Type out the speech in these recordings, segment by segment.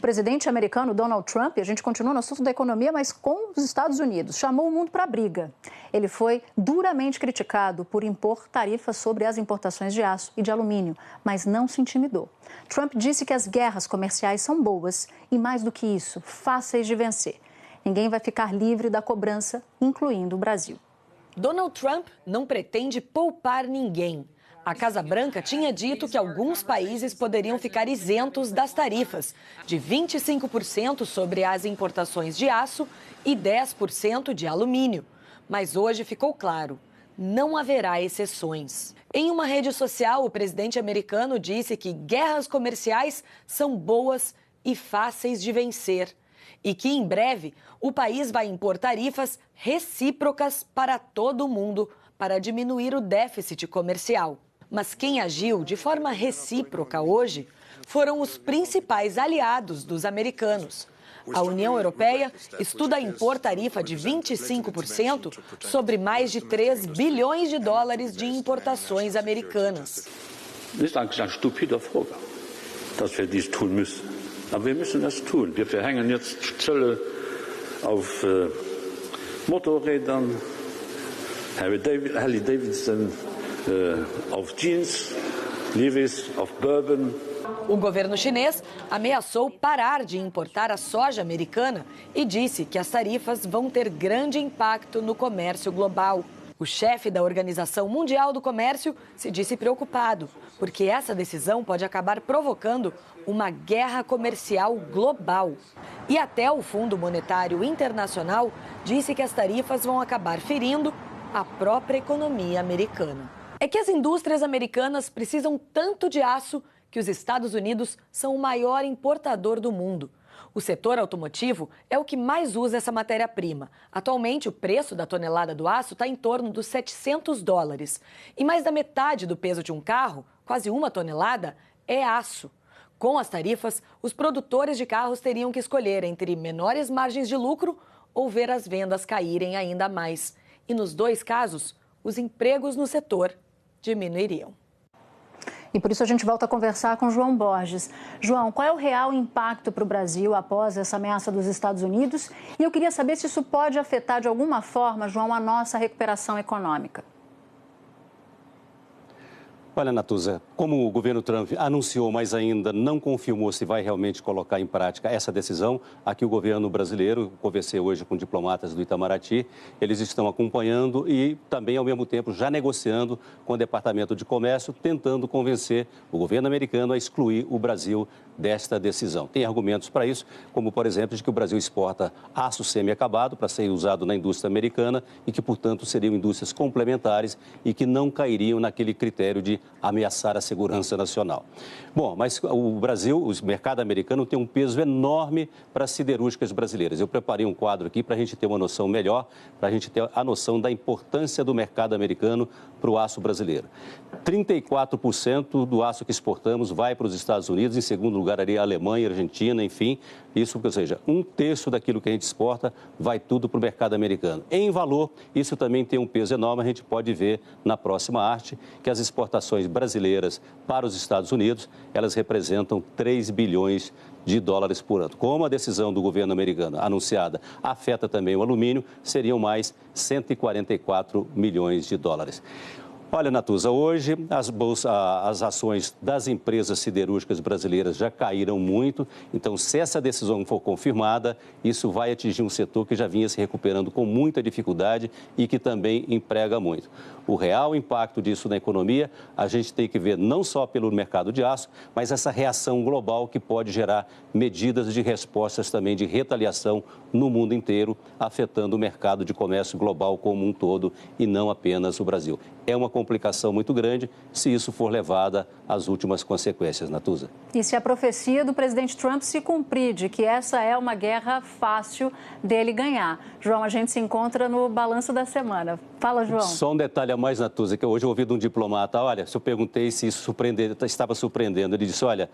presidente americano Donald Trump, a gente continua no assunto da economia, mas com os Estados Unidos, chamou o mundo para a briga. Ele foi duramente criticado por impor tarifas sobre as importações de aço e de alumínio, mas não se intimidou. Trump disse que as guerras comerciais são boas e, mais do que isso, fáceis de vencer. Ninguém vai ficar livre da cobrança, incluindo o Brasil. Donald Trump não pretende poupar ninguém. A Casa Branca tinha dito que alguns países poderiam ficar isentos das tarifas, de 25% sobre as importações de aço e 10% de alumínio. Mas hoje ficou claro, não haverá exceções. Em uma rede social, o presidente americano disse que guerras comerciais são boas e fáceis de vencer. E que, em breve, o país vai impor tarifas recíprocas para todo mundo para diminuir o déficit comercial. Mas quem agiu de forma recíproca hoje foram os principais aliados dos americanos. A União Europeia estuda impor tarifa de 25% sobre mais de 3 bilhões de dólares de importações americanas. Ist eigentlich eine stupide Frage, dass wir dies tun müssen. Aber wir müssen das tun. Wir verhängen jetzt Zölle auf Motorrädern, Harley Davidson, auf Jeans, Levi's, auf Bourbon. O governo chinês ameaçou parar de importar a soja americana e disse que as tarifas vão ter grande impacto no comércio global. O chefe da Organização Mundial do Comércio se disse preocupado, porque essa decisão pode acabar provocando uma guerra comercial global. E até o Fundo Monetário Internacional disse que as tarifas vão acabar ferindo a própria economia americana. É que as indústrias americanas precisam tanto de aço que os Estados Unidos são o maior importador do mundo. O setor automotivo é o que mais usa essa matéria-prima. Atualmente, o preço da tonelada do aço está em torno dos $700. E mais da metade do peso de um carro, quase 1 tonelada, é aço. Com as tarifas, os produtores de carros teriam que escolher entre menores margens de lucro ou ver as vendas caírem ainda mais. E nos dois casos, os empregos no setor diminuiriam. E por isso a gente volta a conversar com João Borges. João, qual é o real impacto para o Brasil após essa ameaça dos Estados Unidos? E eu queria saber se isso pode afetar de alguma forma, João, a nossa recuperação econômica. Olha, Natuza, como o governo Trump anunciou, mas ainda não confirmou se vai realmente colocar em prática essa decisão, aqui o governo brasileiro, conversei hoje com diplomatas do Itamaraty, eles estão acompanhando e também, ao mesmo tempo, já negociando com o Departamento de Comércio, tentando convencer o governo americano a excluir o Brasil desta decisão. Tem argumentos para isso, como, por exemplo, de que o Brasil exporta aço semi-acabado para ser usado na indústria americana e que, portanto, seriam indústrias complementares e que não cairiam naquele critério de ameaçar a segurança nacional. Bom, mas o Brasil, o mercado americano tem um peso enorme para as siderúrgicas brasileiras. Eu preparei um quadro aqui para a gente ter uma noção melhor, para a gente ter a noção da importância do mercado americano para o aço brasileiro. 34% do aço que exportamos vai para os Estados Unidos, em segundo lugar ali a Alemanha, a Argentina, enfim, isso, ou seja, 1/3 daquilo que a gente exporta vai tudo para o mercado americano. Em valor, isso também tem um peso enorme, a gente pode ver na próxima arte que as exportações brasileiras para os Estados Unidos, elas representam 3 bilhões de dólares por ano. Como a decisão do governo americano anunciada afeta também o alumínio, seriam mais 144 milhões de dólares. Olha, Natuza, hoje as ações das empresas siderúrgicas brasileiras já caíram muito, então se essa decisão for confirmada, isso vai atingir um setor que já vinha se recuperando com muita dificuldade e que também emprega muito. O real impacto disso na economia, a gente tem que ver não só pelo mercado de aço, mas essa reação global que pode gerar medidas de respostas também de retaliação no mundo inteiro, afetando o mercado de comércio global como um todo e não apenas o Brasil. É uma complicação muito grande se isso for levada às últimas consequências, Natuza. E se a profecia do presidente Trump se cumprir, de que essa é uma guerra fácil dele ganhar. João, a gente se encontra no balanço da semana. Fala, João. Só um detalhe a mais, Natuza, que hoje eu ouvi de um diplomata, olha, se eu perguntei se isso estava surpreendendo, ele disse, olha,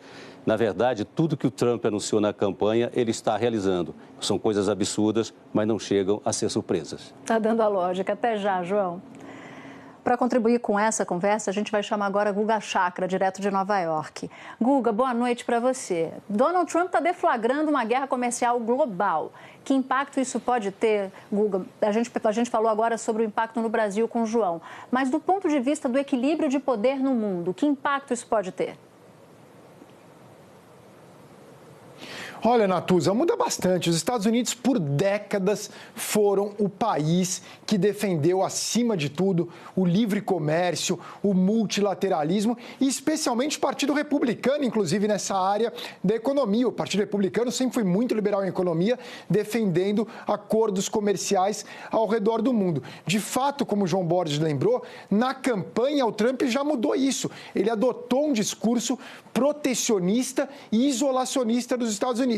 na verdade, tudo que o Trump anunciou na campanha, ele está realizando. São coisas absurdas, mas não chegam a ser surpresas. Está dando a lógica. Até já, João. Para contribuir com essa conversa, a gente vai chamar agora Guga Chakra, direto de Nova York. Guga, boa noite para você. Donald Trump está deflagrando uma guerra comercial global. Que impacto isso pode ter, Guga? A gente falou agora sobre o impacto no Brasil com o João. Mas do ponto de vista do equilíbrio de poder no mundo, que impacto isso pode ter? Olha, Natuza, muda bastante. Os Estados Unidos, por décadas, foram o país que defendeu, acima de tudo, o livre comércio, o multilateralismo e, especialmente, o Partido Republicano, inclusive, nessa área da economia. O Partido Republicano sempre foi muito liberal em economia, defendendo acordos comerciais ao redor do mundo. De fato, como o João Borges lembrou, na campanha, o Trump já mudou isso. Ele adotou um discurso protecionista e isolacionista dos Estados Unidos.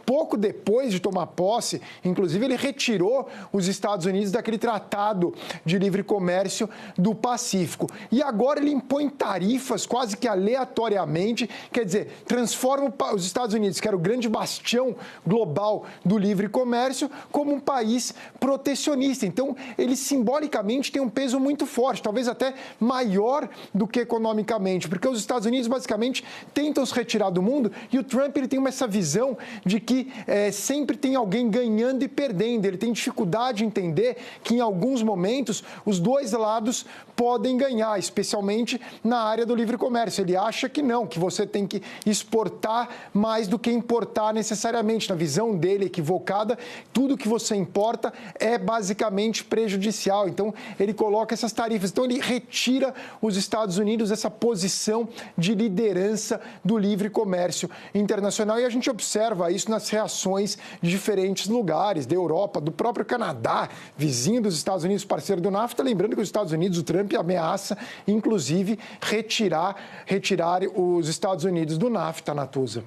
Pouco depois de tomar posse, inclusive, ele retirou os Estados Unidos daquele tratado de livre comércio do Pacífico. E agora ele impõe tarifas quase que aleatoriamente, quer dizer, transforma os Estados Unidos, que era o grande bastião global do livre comércio, como um país protecionista. Então, ele simbolicamente tem um peso muito forte, talvez até maior do que economicamente, porque os Estados Unidos, basicamente, tentam se retirar do mundo e o Trump ele tem essa visão de que sempre tem alguém ganhando e perdendo. Ele tem dificuldade em entender que, em alguns momentos, os dois lados podem ganhar, especialmente na área do livre comércio. Ele acha que não, que você tem que exportar mais do que importar necessariamente. Na visão dele equivocada, tudo que você importa é basicamente prejudicial. Então, ele coloca essas tarifas. Então, ele retira os Estados Unidos dessa posição de liderança do livre comércio internacional. E a gente observa isso nas reações de diferentes lugares, da Europa, do próprio Canadá, vizinho dos Estados Unidos, parceiro do NAFTA. Lembrando que os Estados Unidos, o Trump ameaça, inclusive, retirar os Estados Unidos do NAFTA, Natuza.